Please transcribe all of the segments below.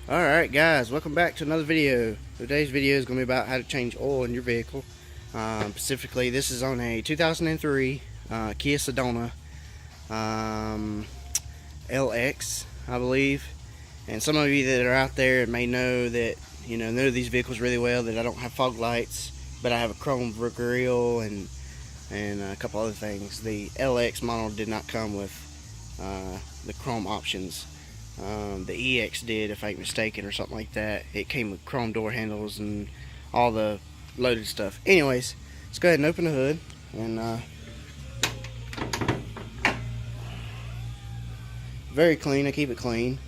Alright guys, welcome back to another video. Today's video is going to be about how to change oil in your vehicle. Specifically, this is on a 2003 Kia Sedona LX, I believe. And some of you that are out there may know that, know these vehicles really well, that I don't have fog lights, but I have a chrome grille and a couple other things. The LX model did not come with the chrome options. The EX did, if I ain't mistaken, or something like that. It came with chrome door handles and all the loaded stuff. Anyways, let's go ahead and open the hood. And very clean. I keep it clean.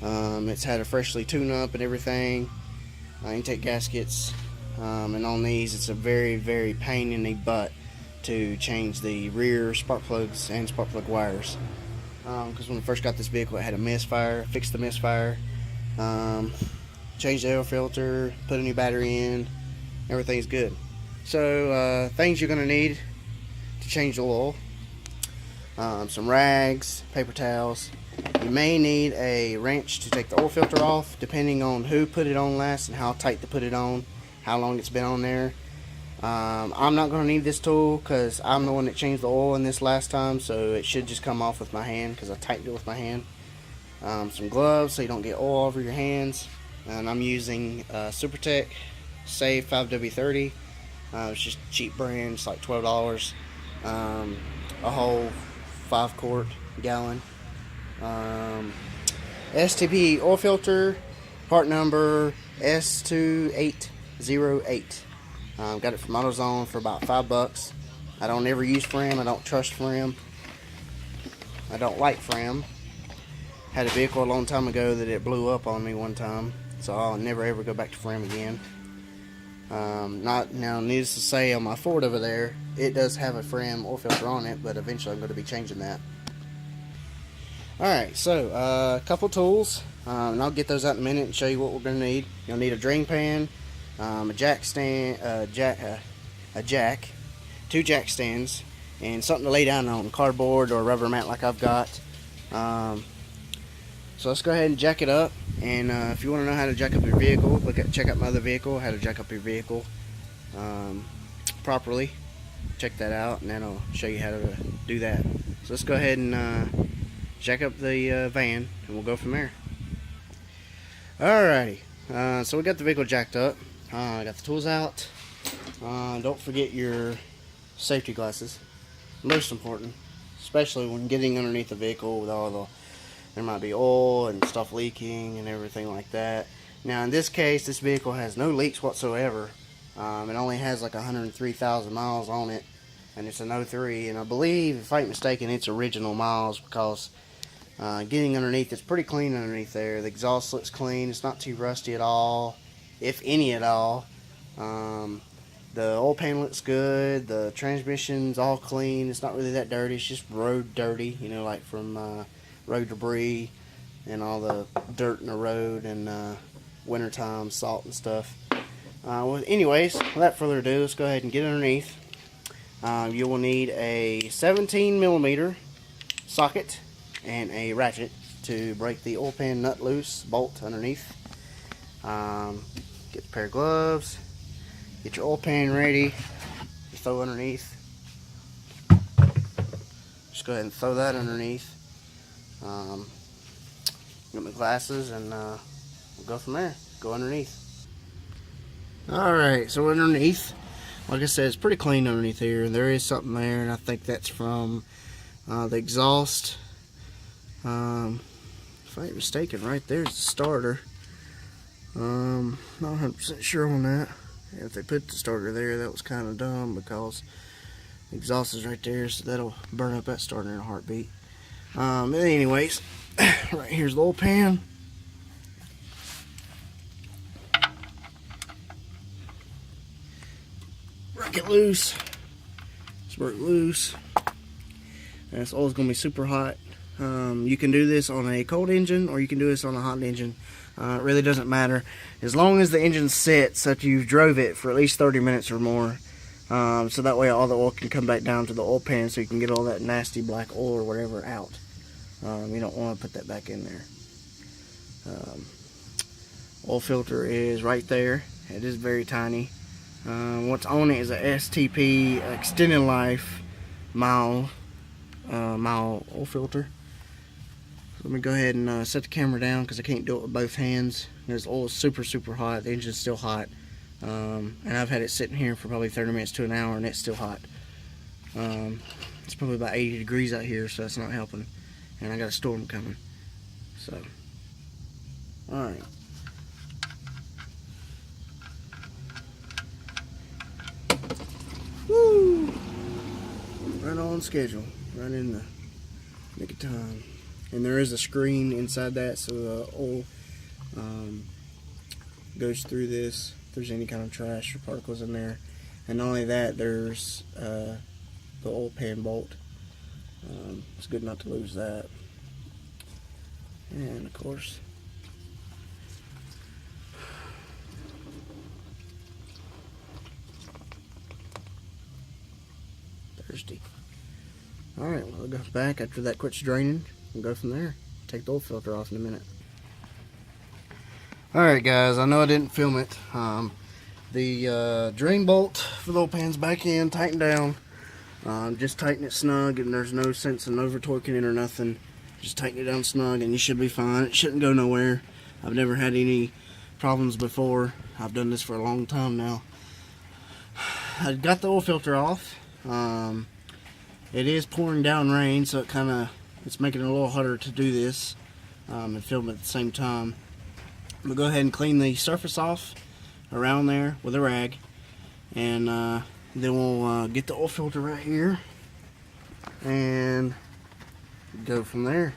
It's had a freshly tune up and everything. Intake gaskets. And on these, it's a very, very pain in the butt to change the rear spark plugs and spark plug wires. Because when I first got this vehicle, it had a misfire. Fixed the misfire, changed the air filter, put a new battery in, everything's good. So things you're going to need to change the oil: some rags, paper towels. You may need a wrench to take the oil filter off, depending on who put it on last and how tight to put it on, how long it's been on there. I'm not going to need this tool because I'm the one that changed the oil in this last time, so it should just come off with my hand because I tightened it with my hand. Some gloves so you don't get oil all over your hands. And I'm using Supertech Save 5W30. It's just a cheap brand, it's like $12. A whole 5-quart gallon. STP oil filter, part number S2808. Got it from AutoZone for about $5. I don't ever use Fram. I don't trust Fram. I don't like Fram. Had a vehicle a long time ago that it blew up on me one time, so I'll never ever go back to Fram again. Not now. Needless to say, on my Ford over there, it does have a Fram oil filter on it, but eventually I'm going to be changing that. Alright, so a couple tools, and I'll get those out in a minute and show you what we're going to need. You'll need a drain pan, a jack stand, a jack, 2 jack stands, and something to lay down on, cardboard or rubber mat like I've got. So let's go ahead and jack it up. And if you want to know how to jack up your vehicle, check out my other vehicle, how to jack up your vehicle properly. Check that out, and then I'll show you how to do that. So let's go ahead and jack up the van, and we'll go from there. Alrighty, so we got the vehicle jacked up. I got the tools out. Don't forget your safety glasses. Most important, especially when getting underneath the vehicle with all the, there might be oil and stuff leaking and everything like that. Now in this case, this vehicle has no leaks whatsoever. It only has like 103,000 miles on it, and it's an 03, and I believe, if I ain't mistaken, it's original miles, because getting underneath, it's pretty clean underneath there. The exhaust looks clean. It's not too rusty at all, if any at all. The oil pan looks good. The transmission's all clean. It's not really that dirty. It's just road dirty, like from road debris and all the dirt in the road and wintertime salt and stuff. Well, anyways, without further ado, let's go ahead and get underneath. You will need a 17mm socket and a ratchet to break the oil pan nut loose, bolt underneath. Get a pair of gloves, get your oil pan ready, you throw underneath. Just go ahead and throw that underneath. Get my glasses, and we'll go from there. Go underneath. Alright, so underneath, like I said, it's pretty clean underneath here, and there is something there, and I think that's from the exhaust. If I ain't mistaken, right there's the starter. Not 100% sure on that. If they put the starter there, that was kind of dumb, because the exhaust is right there, so that'll burn up that starter in a heartbeat. But anyways, right here's the oil pan. Break it loose. It's worked loose. This oil's gonna be super hot. You can do this on a cold engine, or you can do this on a hot engine. It really doesn't matter, as long as the engine's set so that you've drove it for at least 30 minutes or more, so that way all the oil can come back down to the oil pan, so you can get all that nasty black oil or whatever out. You don't want to put that back in there. Oil filter is right there. It is very tiny. What's on it is a STP extended life mile oil filter. So let me go ahead and set the camera down because I can't do it with both hands. This oil is super hot. The engine's still hot, and I've had it sitting here for probably 30 minutes to an hour, and it's still hot. It's probably about 80 degrees out here, so that's not helping. And I got a storm coming. So, all right. Woo! Right on schedule, right in the nick of time. And there is a screen inside that, so the oil goes through this if there's any kind of trash or particles in there. And not only that, there's the oil pan bolt. It's good not to lose that. And of course, thirsty. Alright, well, I'll go back after that quits draining and go from there. Take the oil filter off in a minute. Alright guys, I know I didn't film it. The drain bolt for the oil pan's back in, tightened down. Just tighten it snug, and there's no sense in over torquing it or nothing. Just tighten it down snug and you should be fine. It shouldn't go nowhere. I've never had any problems before. I've done this for a long time now. I got the oil filter off. It is pouring down rain, so it's making it a little harder to do this and film at the same time. I'm gonna go ahead and clean the surface off around there with a rag, and then we'll get the oil filter right here and go from there.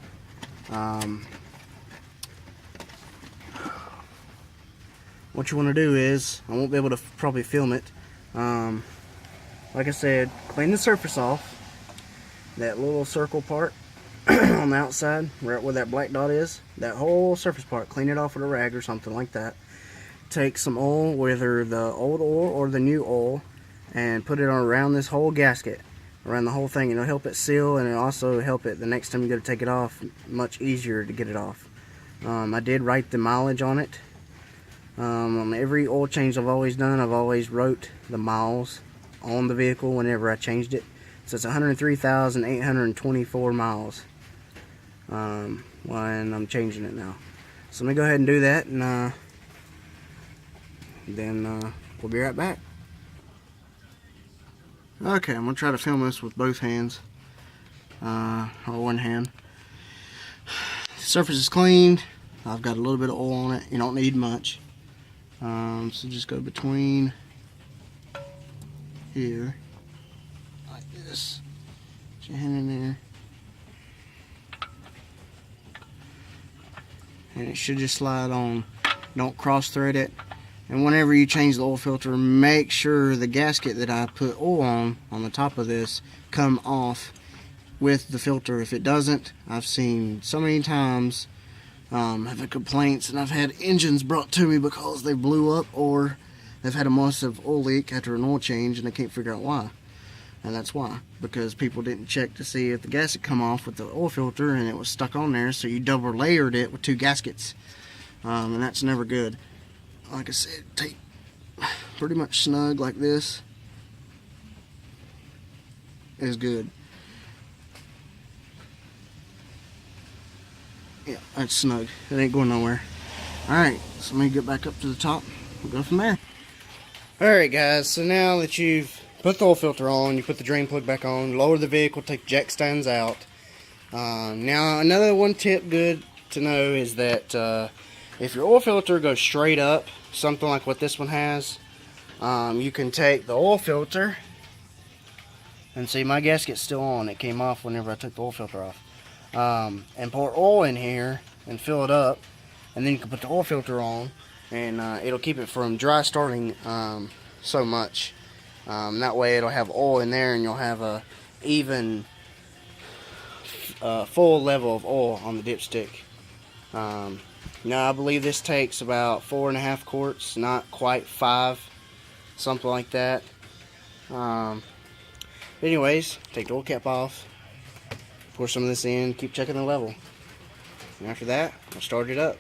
What you want to do is, I won't be able to probably film it. Like I said, clean the surface off. That little circle part on the outside, right where that black dot is, that whole surface part, clean it off with a rag or something like that. Take some oil, whether the old oil or the new oil, and put it on around this whole gasket, around the whole thing. It'll help it seal, and it'll also help it the next time you go to take it off, much easier to get it off. I did write the mileage on it. On every oil change I've always done, I've always wrote the miles on the vehicle whenever I changed it. So it's 103,824 miles when I'm changing it now. So let me go ahead and do that, and then we'll be right back. Okay, I'm going to try to film this with both hands, or one hand. The surface is cleaned. I've got a little bit of oil on it. You don't need much. So just go between here, like this. Put your hand in there. And it should just slide on. Don't cross thread it. And whenever you change the oil filter, make sure the gasket that I put oil on the top of this come off with the filter. If it doesn't, I've seen so many times I've had complaints, and I've had engines brought to me because they blew up, or they've had a massive oil leak after an oil change and they can't figure out why. And that's why, because people didn't check to see if the gasket come off with the oil filter and it was stuck on there, so you double layered it with two gaskets, and that's never good. Like I said, take pretty much snug like this is good. Yeah, that's snug. It ain't going nowhere. Alright, so let me get back up to the top. We'll go from there. Alright guys, so now that you've put the oil filter on, you put the drain plug back on, lower the vehicle, take the jack stands out. Now another one tip good to know is that if your oil filter goes straight up, something like what this one has, you can take the oil filter, and see my gasket's still on. It came off whenever I took the oil filter off. And pour oil in here and fill it up, and then you can put the oil filter on, and it'll keep it from dry starting so much. That way it'll have oil in there, and you'll have a even full level of oil on the dipstick. Now I believe this takes about 4.5 quarts, not quite 5, something like that. Anyways, take the oil cap off, pour some of this in, keep checking the level, and after that I'll start it up.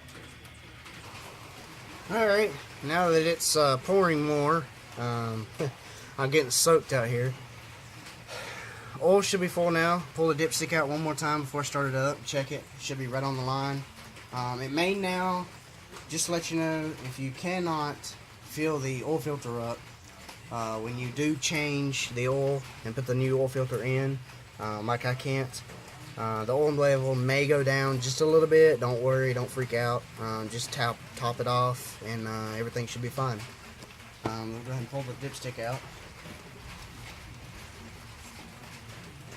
Alright, now that it's pouring more, I'm getting soaked out here. Oil should be full now. Pull the dipstick out one more time before I start it up. Check it. Should be right on the line. It may now, just to let you know, if you cannot fill the oil filter up, when you do change the oil and put the new oil filter in, like I can't, the oil level may go down just a little bit. Don't worry, don't freak out. Just top it off and everything should be fine. We'll go ahead and pull the dipstick out.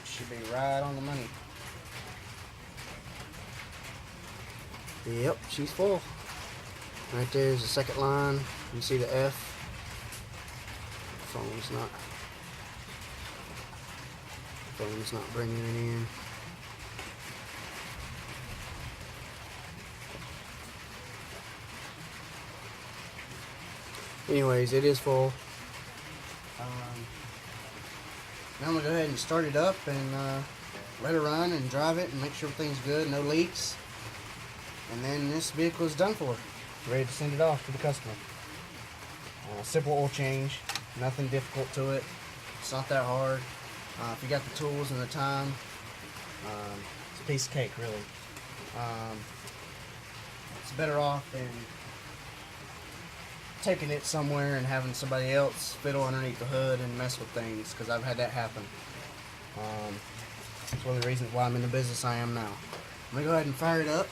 Should be right on the money. Yep, she's full. Right there's the second line. You see the F. Phone's not bringing it in. Anyways, it is full. Now I'm going to go ahead and start it up and let it run and drive it and make sure everything's good, no leaks. And then this vehicle is done for. Ready to send it off to the customer. Simple oil change, nothing difficult to it. It's not that hard. If you got the tools and the time, it's a piece of cake, really. It's better off than taking it somewhere and having somebody else fiddle underneath the hood and mess with things, because I've had that happen. It's one of the reasons why I'm in the business I am now. I'm going to go ahead and fire it up.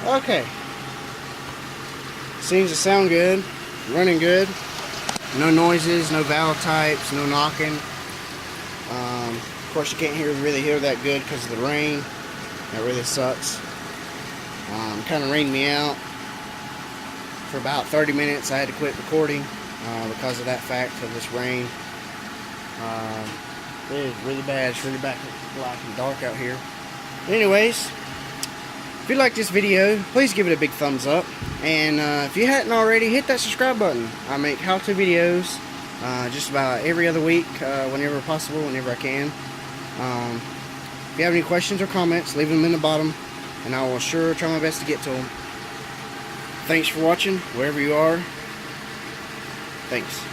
Okay, seems to sound good, running good, no noises, no valve types, no knocking. Of course you can't really hear that good because of the rain. That really sucks. Kind of rained me out for about 30 minutes. I had to quit recording because of that fact of this rain. It is really bad. It's really black and dark out here. Anyways, if you like this video, please give it a big thumbs up. And if you hadn't already, hit that subscribe button. I make how-to videos just about every other week, whenever possible, whenever I can. If you have any questions or comments, leave them in the bottom, and I will sure try my best to get to them. Thanks for watching, wherever you are. Thanks.